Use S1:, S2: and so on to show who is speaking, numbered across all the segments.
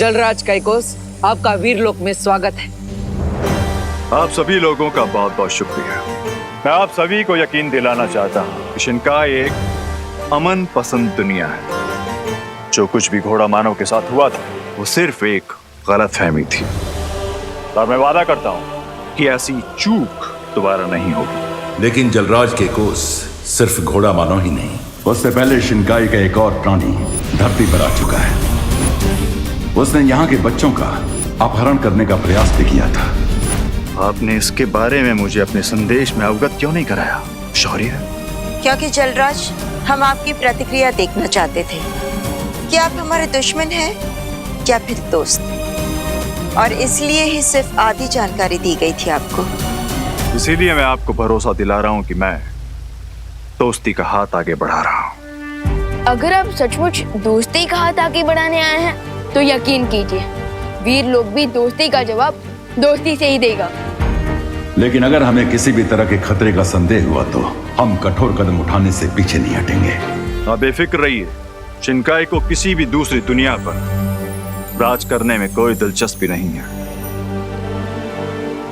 S1: जलराज कैकोस, आपका वीरलोक में स्वागत है।
S2: आप सभी लोगों का बहुत बहुत शुक्रिया। मैं आप सभी को यकीन दिलाना चाहता हूँ कि शिनकाई एक अमन पसंद दुनिया है। जो कुछ भी घोड़ा मानव के साथ हुआ था वो सिर्फ एक गलतफहमी थी, और मैं वादा करता हूँ कि ऐसी चूक दोबारा नहीं होगी।
S3: लेकिन जलराज कैकोस सिर्फ घोड़ा मानव ही नहीं, उससे पहले शिनकाई का एक और प्राणी धरती पर आ चुका है। उसने यहाँ के बच्चों का अपहरण करने का प्रयास भी किया था।
S2: आपने इसके बारे में मुझे अपने संदेश में अवगत क्यों नहीं कराया शौर्य?
S4: क्योंकि जलराज, हम आपकी प्रतिक्रिया देखना चाहते थे कि आप हमारे दुश्मन हैं या फिर दोस्त, और इसलिए ही सिर्फ आधी जानकारी दी गई थी आपको।
S2: इसीलिए मैं आपको भरोसा दिला रहा हूँ कि मैं दोस्ती का हाथ आगे बढ़ा रहा हूँ।
S5: अगर आप सचमुच दोस्ती का हाथ आगे बढ़ाने आए हैं तो यकीन कीजिए, वीर लोग भी दोस्ती का जवाब दोस्ती से ही देगा।
S3: लेकिन अगर हमें किसी भी तरह के खतरे का संदेह हुआ तो हम कठोर कदम उठाने से पीछे नहीं हटेंगे।
S2: आप बेफिक्र रहिए, शिनकाई को किसी भी दूसरी दुनिया पर राज करने में कोई दिलचस्पी नहीं है।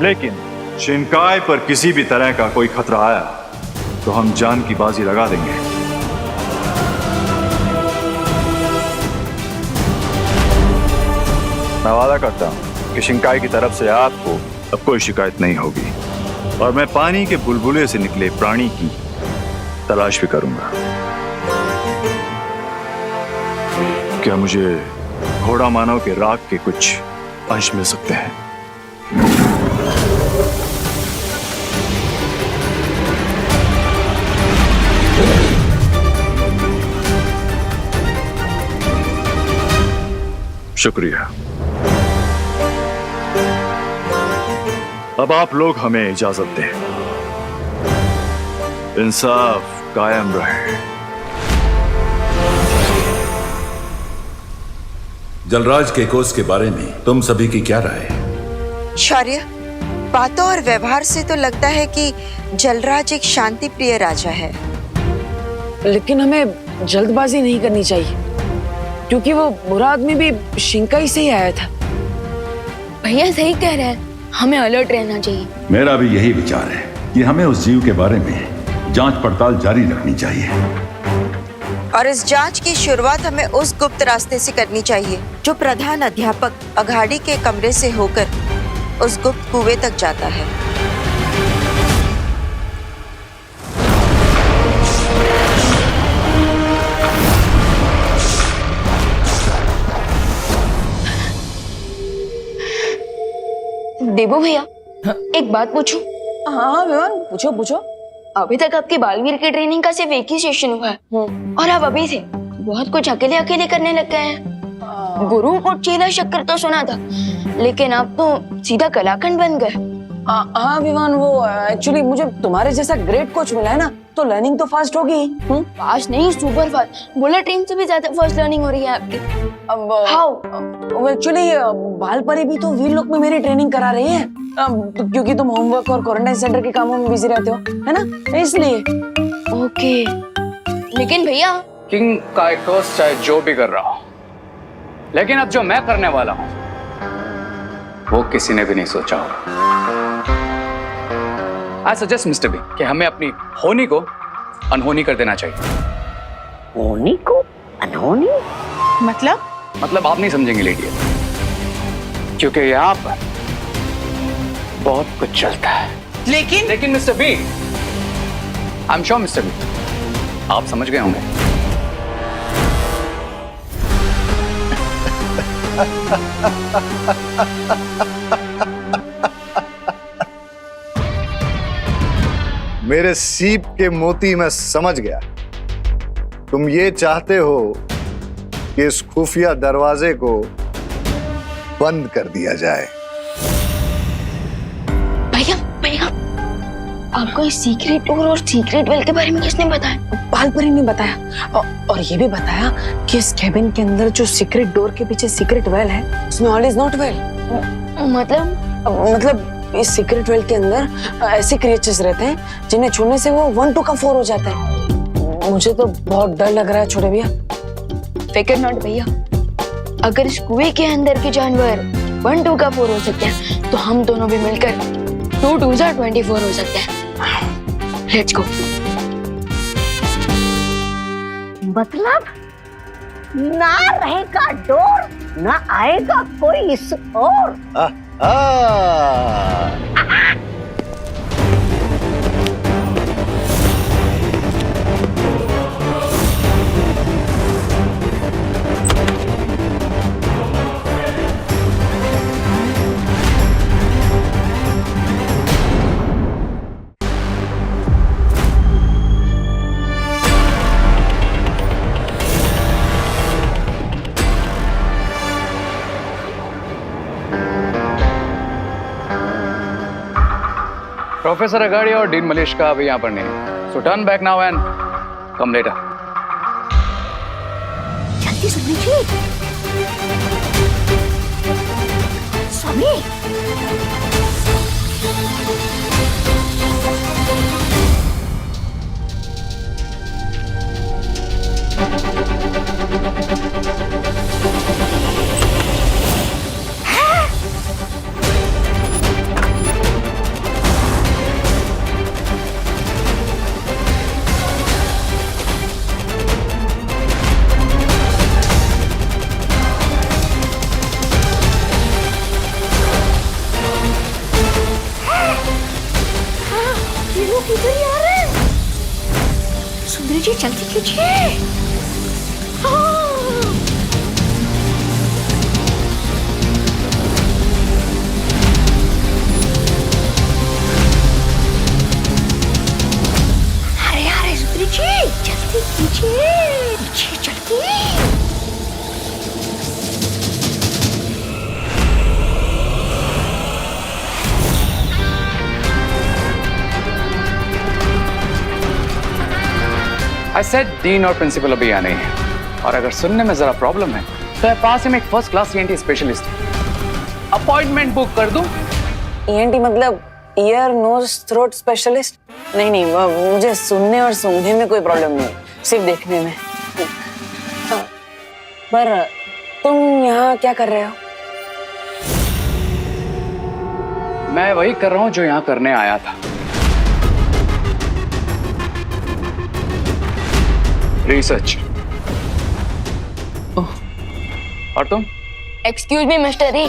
S2: लेकिन शिनकाई पर किसी भी तरह का कोई खतरा आया तो हम जान की बाजी लगा देंगे। मैं वादा करता हूं कि शिनकाई की तरफ से आपको अब कोई शिकायत नहीं होगी, और मैं पानी के बुलबुले से निकले प्राणी की तलाश भी करूंगा। क्या मुझे घोड़ा मानव के राग के कुछ अंश मिल सकते हैं? शुक्रिया। अब आप लोग हमें इजाजत दें। इंसाफ कायम रहे।
S3: जलराज कैकोस के बारे में तुम सभी की क्या राय है?
S4: शौर्य, बातों और व्यवहार से तो लगता है कि जलराज एक शांति प्रिय राजा है।
S1: लेकिन हमें जल्दबाजी नहीं करनी चाहिए, क्योंकि वो बुरा आदमी भी शिनकाई से ही आया था।
S5: भैया सही कह रहे हैं, हमें अलर्ट रहना चाहिए।
S3: मेरा भी यही विचार है कि हमें उस जीव के बारे में जांच पड़ताल जारी रखनी चाहिए,
S4: और इस जांच की शुरुआत हमें उस गुप्त रास्ते से करनी चाहिए जो प्रधान अध्यापक अघाड़ी के कमरे से होकर उस गुप्त कुएं तक जाता है।
S5: देबू भैया, एक बात पूछूं?
S1: हाँ विवान, पूछो पूछो।
S5: अभी तक आपकी बालवीर की ट्रेनिंग का सिर्फ एक ही सेशन हुआ है, और आप अभी से बहुत कुछ अकेले अकेले करने लग गए हैं। गुरु को चीला शक्कर तो सुना था, लेकिन आप तो सीधा कलाखंड बन गए।
S1: हाँ विवान, वो एक्चुअली मुझे तुम्हारे जैसा ग्रेट कोच मिला है ना, तो लर्निंग तो फास्ट होगी।
S5: फास्ट नहीं, सुपर फास्ट। बुलेट ट्रेन से भी ज्यादा फास्ट लर्निंग हो रही है आपकी।
S1: अब
S5: हाउ?
S1: एक्चुअली बालपरी भी तो वीरलोक में मेरी ट्रेनिंग करा रही है, क्योंकि तुम होमवर्क और क्वारंटाइन सेंटर के कामों में बिजी रहते हो, है ना, इसलिए।
S5: ओके, लेकिन भैया
S6: किंग कैकोस चाहे जो भी कर रहा हो, लेकिन अब जो मैं करने वाला हूं वो किसी ने भी नहीं सोचा होगा। आई सजेस्ट मिस्टर बी कि हमें अपनी होनी को अनहोनी कर देना चाहिए।
S7: होनी को अनहोनी?
S6: मतलब आप नहीं समझेंगे लेडी, क्योंकि यहाँ पर बहुत कुछ चलता है। लेकिन mister B, I am sure mister B, आप समझ गए होंगे।
S8: मेरे सीप के मोती मैं समझ गया। तुम ये चाहते हो कि इस खुफिया दरवाजे को बंद कर दिया जाए।
S5: भैया, आपको इस सीक्रेट डोर और सीक्रेट वेल के बारे में किसने बताया?
S1: बालपरी ने बताया, और ये भी बताया कि इस केबिन के अंदर जो सीक्रेट डोर के पीछे सीक्रेट वेल है, उसमें ऑल इज नॉट वेल।
S5: मतलब
S1: इस सीक्रेट वेल के अंदर ऐसे क्रिएचर्स रहते हैं जिन्हें छूने से वो 1 2 का 4 हो जाता है। मुझे तो बहुत डर लग रहा है छोटे भैया।
S5: फिकर नॉट भैया, अगर इस कुएं के अंदर के जानवर 1 2 का 4 हो सकते हैं, तो हम दोनों भी मिलकर 2 2 24 हो सकते हैं। Let's go.
S7: मतलब ना रहेगा डोर, ना आएगा कोई इस ओर।
S6: प्रोफेसर अगाड़ी और डीन मलिश का अभी यहाँ पर नहीं, सो turn back now and come later.
S7: जल्दी सुनिए जी। स्वामी किधर ही आ रहे हैं? सुंदरी जी जल्दी कीजिए। अरे सुंदरी जी जल्दी कीजिए, जल्दी।
S6: आई सेड डीन और प्रिंसिपल अभी यहाँ नहीं है, और अगर सुनने में जरा प्रॉब्लम है तो पास में एक first class ENT specialist appointment book कर दूं।
S1: ENT मतलब ईयर नोज थ्रोट स्पेशलिस्ट? नहीं, मुझे सुनने और सूंघने में कोई प्रॉब्लम नहीं, सिर्फ देखने में। हाँ, पर तुम यहाँ क्या कर रहे हो?
S6: मैं वही कर रहा हूँ जो यहाँ करने आया था, रिसर्च। और तुम?
S5: एक्सक्यूज मी मिस्टर री,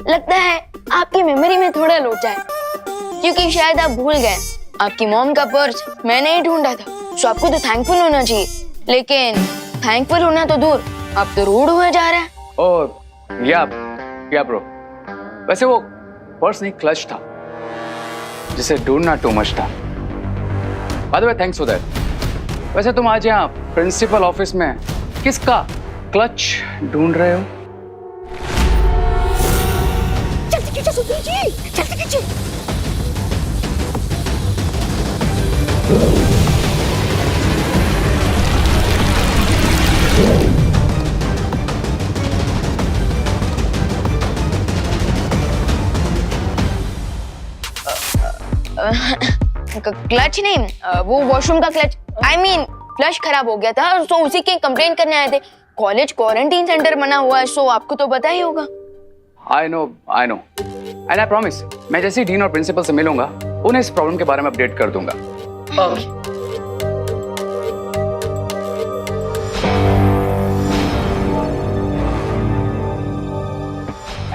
S5: लगता है आपकी मेमोरी में थोड़ा लोचा है, क्योंकि शायद आप भूल गए आपकी मॉम का पर्स मैंने ही ढूंढा था। सो आपको तो थैंकफुल होना चाहिए, लेकिन थैंकफुल होना तो दूर, आप तो रूड हुए जा रहे हैं।
S6: ओह या ब्रो, वैसे वो पर्स नहीं क्लच था, जिसे ढूंढना टू मच था। By the way thanks for that. वैसे तुम आज यहाँ प्रिंसिपल ऑफिस में किसका क्लच ढूंढ रहे हो?
S7: जल्दी कीजिए सुंदरी जी, जल्दी कीजिए।
S5: क्लच नहीं, वो वॉशरूम का क्लच, आई मीन फ्लश खराब हो गया था, तो उसी की कंप्लेंट करने आए थे। कॉलेज क्वारंटीन सेंटर बना हुआ है, सो आपको तो पता ही होगा।
S6: I know and I promise, मैं जैसे ही डीन और प्रिंसिपल से मिलूंगा उन्हें इस प्रॉब्लम के बारे में अपडेट कर दूंगा।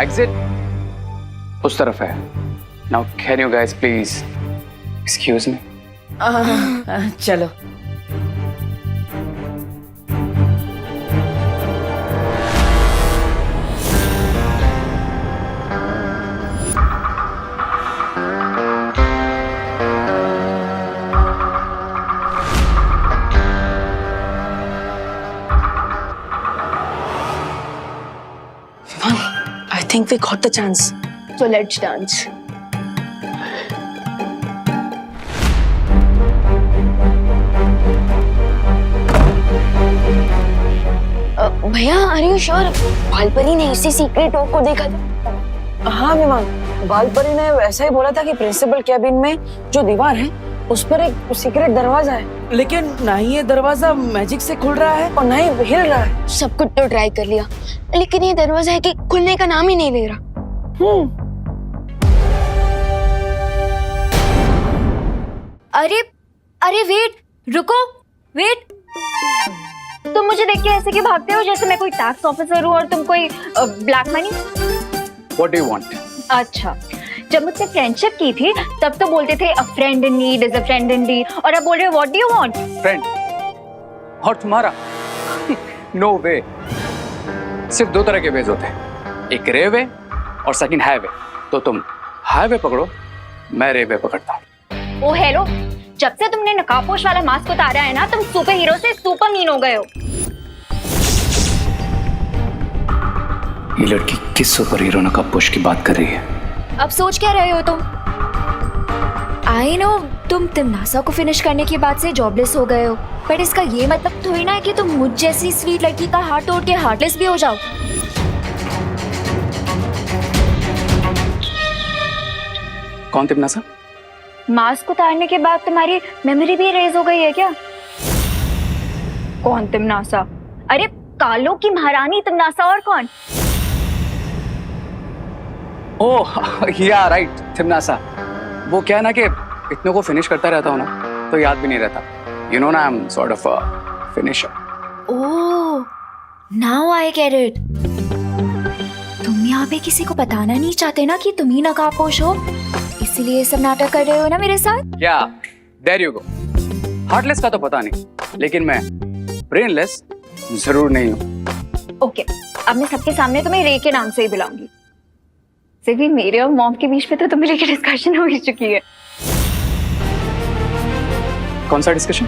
S6: एग्जिट उस तरफ है। Now can you guys please excuse me?
S1: चलो। I think we got the chance.
S5: So let's dance. भैया आर यू श्योर बालपरी ने इसी सीक्रेट डोर को देखा था?
S1: हाँ विमान, बालपरी ने ऐसा ही बोला था कि प्रिंसिपल कैबिन में जो दीवार है उस पर एक सीक्रेट दरवाजा है,
S9: लेकिन ना ही ये दरवाजा मैजिक से खुल रहा है
S1: और ना ही हिल रहा है।
S5: सब कुछ तो ट्राई कर लिया, लेकिन ये दरवाजा है कि खुलने का नाम ही नहीं ले रहा।
S7: अरे अरे वेट, रुको, वेट। तुम मुझे देख के ऐसे क्यों भागते हो जैसे मैं कोई टैक्स ऑफिसर हूँ और तुम कोई black money?
S6: What do you want?
S7: अच्छा, जब मुझसे फ्रेंडशिप की थी तब तो बोलते थे a friend in need is a friend in deed, और अब बोल रहे हो what do you want?
S6: Friend? और तुम्हारा? No way. सिर्फ दो तरह के वेज होते हैं, एक रे वे और सेकंड हाईवे। तो तुम हाईवे पकड़ो, मैं रे वे पकड़ता हूँ।
S7: ओ हेलो, जब से तुमने नकाबपोश वाला मास्क उतारा है ना, तुम सुपर हीरो से सुपर मीन हो गए हो।
S6: ये लड़की किस सुपर हीरो नकाबपोश की बात कर रही है?
S7: अब सोच क्या रहे हो तुम? आई नो तुम तिमनासा को फिनिश करने के बाद से जॉबलेस हो गए हो, बट इसका ये मतलब थोड़ी ना है कि तुम मुझ जैसी स्वीट लड़की का हार्ट तोड़ के हार्टलेस भी हो जाओ।
S6: कौन तिमनासा?
S7: मास्क उतारने के बाद तुम्हारी मेमोरी भी रेज हो गई है क्या? कौन तिमनासा? अरे कालों की महारानी तिमनासा, और कौन?
S6: ओह या राइट, तिमनासा। वो क्या है ना कि इतनों को फिनिश करता रहता हूँ ना, तो याद भी नहीं रहता। यू नो ना, I am sort of a finisher.
S7: Oh, now I get it. तुम यहाँ पे किसी को बताना नहीं चाहते ना कि तुम ही नकाबपोश हो, इसीलिए सब नाटक कर रहे हो ना मेरे साथ?
S6: या देयर यू गो। हार्टलेस का तो पता नहीं, लेकिन मैं ब्रेनलेस जरूर नहीं हूँ।
S7: ओके, अब मैं सबके सामने तुम्हें रे के नाम से ही बुलाऊंगी। सिर्फ मेरे और मॉम के बीच में तो तुम्हें लेके डिस्कशन हो ही चुकी है।
S6: कौन सा डिस्कशन?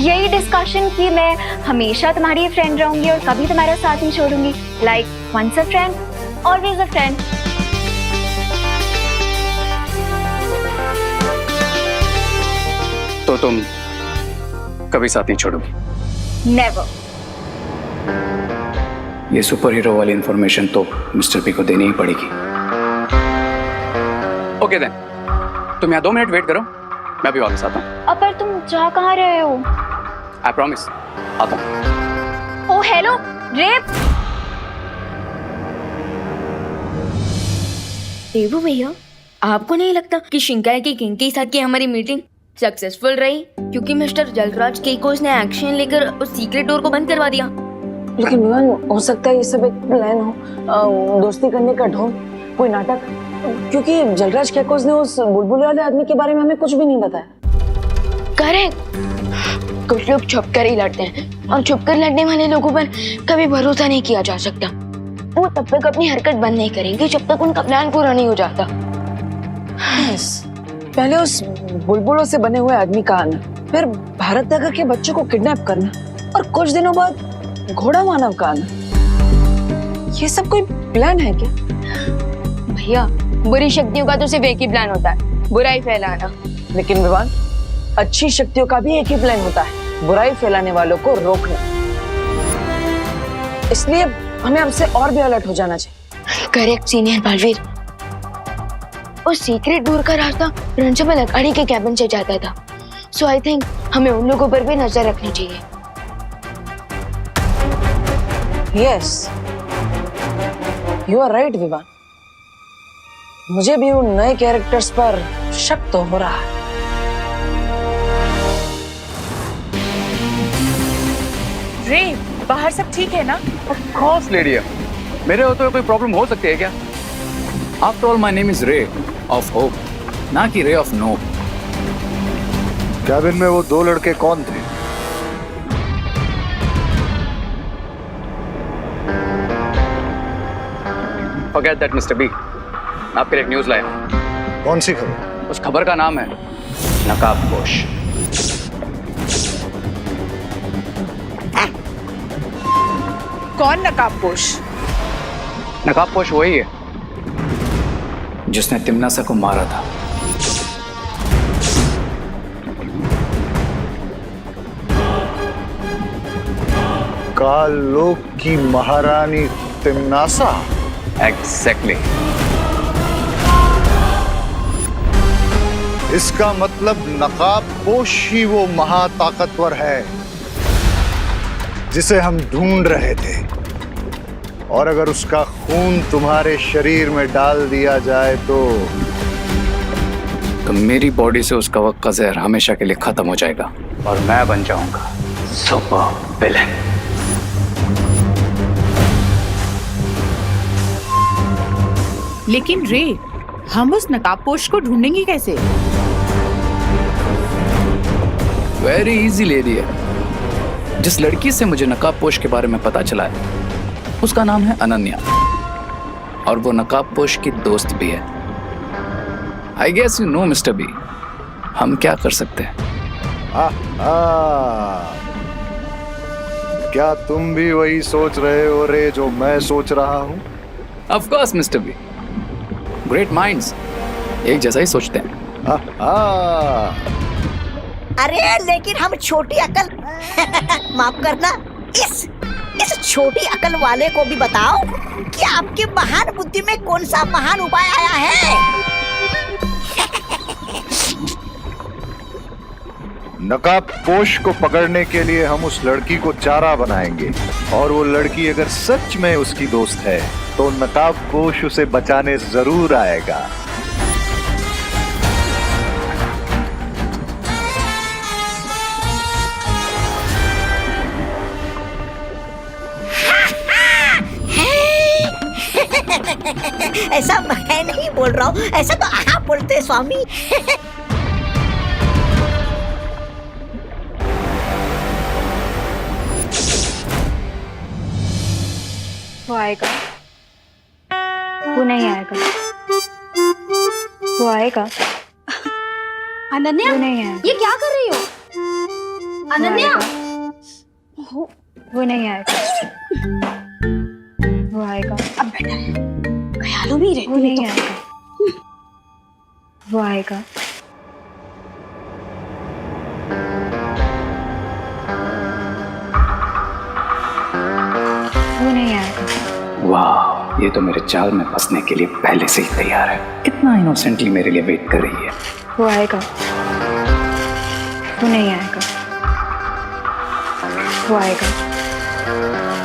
S7: यही डिस्कशन कि मैं हमेशा तुम्हारी फ्रेंड रहूंगी और कभी तुम्हारा साथ नहीं छोड़ूंगी। Like once a friend always a friend.
S6: तो तुम कभी साथ नहीं छोड़ोगी?
S7: नेवर।
S6: ये सुपर हीरो वाली इंफॉर्मेशन तो मिस्टर पी को देनी ही पड़ेगी। ओके देन, तुम यहाँ 2 मिनट वेट करो, मैं भी वापस आता हूँ।
S7: अब पर तुम जा कहाँ रहे हो?
S6: आई प्रॉमिस, आता हूँ।
S7: ओ हेलो, रेप।
S5: देवू भैया, आपको नहीं लगता कि शिंकाई के किंग के साथ की हमारी मीटिंग सक्सेसफुल रही, क्योंकि मिस्टर जलराज केकोस ने एक्शन लेकर उस सीक्रेट डोर को बंद करवा दिया?
S1: लेकिन विवान, हो सकता है ये सब एक प्लान हो, दोस्ती करने का ढोंग, कोई नाटक, क्योंकि जलराज केकोस ने उस बुलबुल वाले आदमी के बारे में हमें कुछ भी नहीं बताया।
S5: करेक्ट। कुछ लोग छुप कर ही लड़ते हैं, और छुप कर लड़ने वाले लोगों पर कभी भरोसा नहीं किया जा सकता। वो तब तक अपनी हरकत बंद नहीं करेंगे जब तक उनका प्लान पूरा नहीं हो जाता।
S1: yes. पहले उस बुलबुलों से बने हुए आदमी का आना, फिर भारत दागा के बच्चों को किडनैप करना, और कुछ दिनों बाद घोड़ा मानव का आना। ये सब कोई प्लान है क्या?
S5: भैया, बुरी शक्तियों का तो सिर्फ एक ही प्लान होता है, बुराई फैलाना।
S1: लेकिन विवान, अच्छी शक्तियों का भी एक ही प्लान होता है, बुराई फैलाने वालों को रोकना। इसलिए हमें हमसे और भी अलर्ट हो जाना चाहिए।
S5: Correct senior Baalveer. उस सीक्रेट डोर का रास्ता प्रिंसिपल अखाड़ी के कैबिन से जाता था, सो आई थिंक हमें उन लोगों पर भी नजर रखनी चाहिए।
S1: Yes, you are right Vivaan. मुझे भी उन नए कैरेक्टर्स पर शक तो हो रहा है।
S9: रे, बाहर सब ठीक है ना?
S6: Of course, लेडी, मेरे होते हुए कोई प्रॉब्लम हो सकती है क्या? After all, my name is Ray of Hope, ना कि Ray of No.
S8: कैबिन में वो 2 लड़के कौन थे?
S6: Forget that, Mr. B. मैं आपके लिए एक न्यूज़ लाया हूँ।
S8: कौन सी खबर?
S6: उस खबर का नाम है नकाबपोश।
S9: कौन नकाबपोश?
S6: नकाबपोश वही है जिसने तिमनासा को मारा था।
S8: कालोक की महारानी तिमनासा?
S6: एग्जैक्टली।
S8: इसका मतलब नकाबपोश ही वो महाताकतवर है जिसे हम ढूंढ रहे थे। और अगर उसका खून तुम्हारे शरीर में डाल दिया जाए तो
S6: मेरी बॉडी से उसका वक्त का जहर हमेशा के लिए खत्म हो जाएगा और मैं बन जाऊंगा सुपर विलेन।
S9: लेकिन रे, हम उस नकाबपोश को ढूंढेंगे कैसे?
S6: वेरी इजी लेडी है। जिस लड़की से मुझे नकाबपोश के बारे में पता चला है उसका नाम है अनन्या और वो नकाबपोश की दोस्त भी है। I guess you know mister B, हम क्या कर सकते हैं?
S8: क्या तुम भी वही सोच रहे हो रे जो मैं सोच रहा हूं?
S6: Of course mister B, great minds एक जैसा ही सोचते हैं।
S10: अरे लेकिन हम छोटी अकल माफ करना, इस छोटी अकल वाले को भी बताओ कि आपकी महान बुद्धि में कौन सा महान उपाय आया है।
S8: नकाबपोश को पकड़ने के लिए हम उस लड़की को चारा बनाएंगे और वो लड़की अगर सच में उसकी दोस्त है तो नकाबपोश उसे बचाने जरूर आएगा।
S10: ऐसा मैं नहीं बोल रहा हूँ, ऐसा तो आप बोलते हैं स्वामी।
S7: वो आएगा, वो नहीं आएगा, वो आएगा।
S5: अनन्या,
S7: वो नहीं आएगा,
S5: ये क्या कर रही हो? अनन्या,
S7: वो नहीं आएगा, वो आएगा।
S5: अब बेटा ख्यालों में ही रहती
S7: वो नहीं आएगा, वो आएगा। वो नहीं आएगा।
S6: वाह, ये तो मेरे जाल में फंसने के लिए पहले से ही तैयार है। कितना इनोसेंटली मेरे लिए वेट कर रही है।
S7: वो आएगा, वो नहीं आएगा, वो आएगा,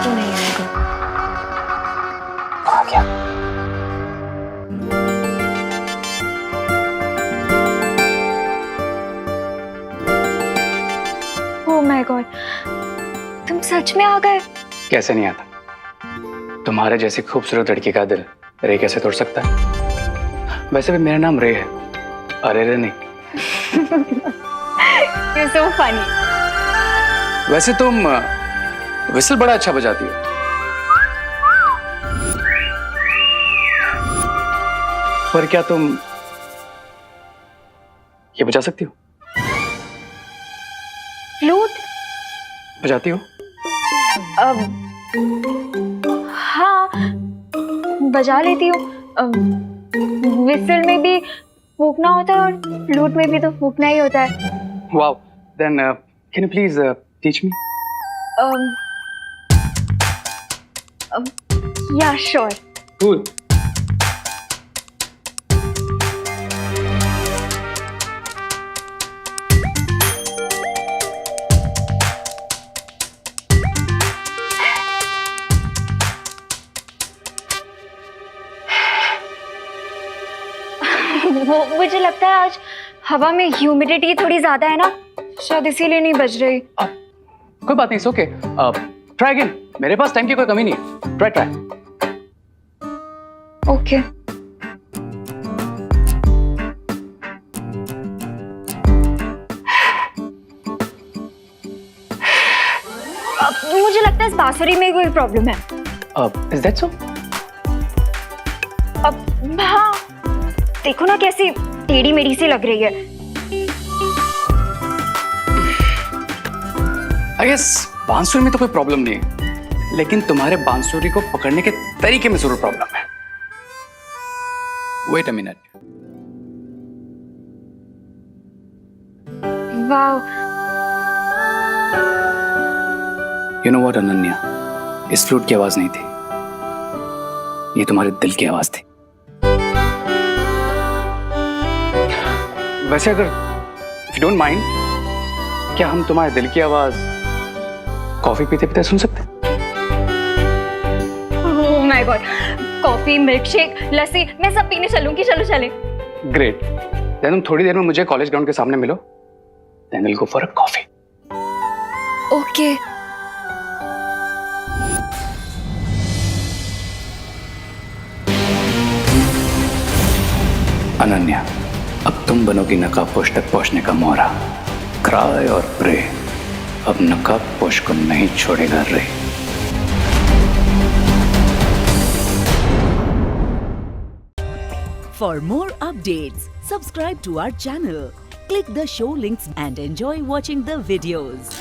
S7: वो नहीं आएगा।
S6: आ गया।
S7: ओह माय गॉड, तुम सच में आ गए?
S6: कैसे नहीं आता? तुम्हारे जैसी खूबसूरत लड़की का दिल रे कैसे तोड़ सकता है? वैसे भी मेरा नाम रे है, अरे रे नहीं।
S7: You're so funny.
S6: वैसे तुम विसल बड़ा अच्छा बजाती हो। पर क्या तुम ये बजा सकती हो?
S7: फ्लूट?
S6: बजाती हो?
S7: हाँ, बजा लेती हूँ। विसल में भी फूकना होता है और फ्लूट में भी तो फूकना ही होता है।
S6: Wow. Then can you please teach me?
S7: Yeah, sure.
S6: Cool.
S7: वो मुझे लगता है आज हवा में ह्यूमिडिटी थोड़ी ज्यादा है ना, शायद इसीलिए नहीं बज रही।
S6: कोई बात नहीं, इट्स ओके। ट्राई अगेन, मेरे पास टाइम की कोई कमी नहीं है। ट्राई।
S7: ओके। मुझे लगता है इस बांसुरी में कोई प्रॉब्लम है।
S6: Is that so?
S7: हाँ, देखो ना कैसी टेढ़ी मेढ़ी सी लग रही है।
S6: आई गेस बांसुरी में तो कोई प्रॉब्लम नहीं है, लेकिन तुम्हारे बांसुरी को पकड़ने के तरीके में जरूर प्रॉब्लम है। Wait a minute.
S7: Wow.
S6: You know what Ananya, इस फ्लूट की आवाज नहीं थी, ये तुम्हारे दिल की आवाज थी। वैसे अगर if you don't mind, क्या हम तुम्हारे दिल की आवाज कॉफी पीते पीते सुन सकते हैं?
S7: Oh my god, coffee, milk shake, lassi, मैं सब पीने चलूंगी, चलो चले।
S6: ग्रेट। देन तुम थोड़ी देर में मुझे कॉलेज ग्राउंड के सामने मिलो। Then will go for a coffee.
S7: Okay.
S6: Ananya, अब तुम बनोगी नकाबपोश तक पहुंचने का मोहरा। क्राई और प्रे, अब नकाबपोश को नहीं छोड़ेगा रे।
S11: For more updates, subscribe to our channel, click the show links and enjoy watching the videos.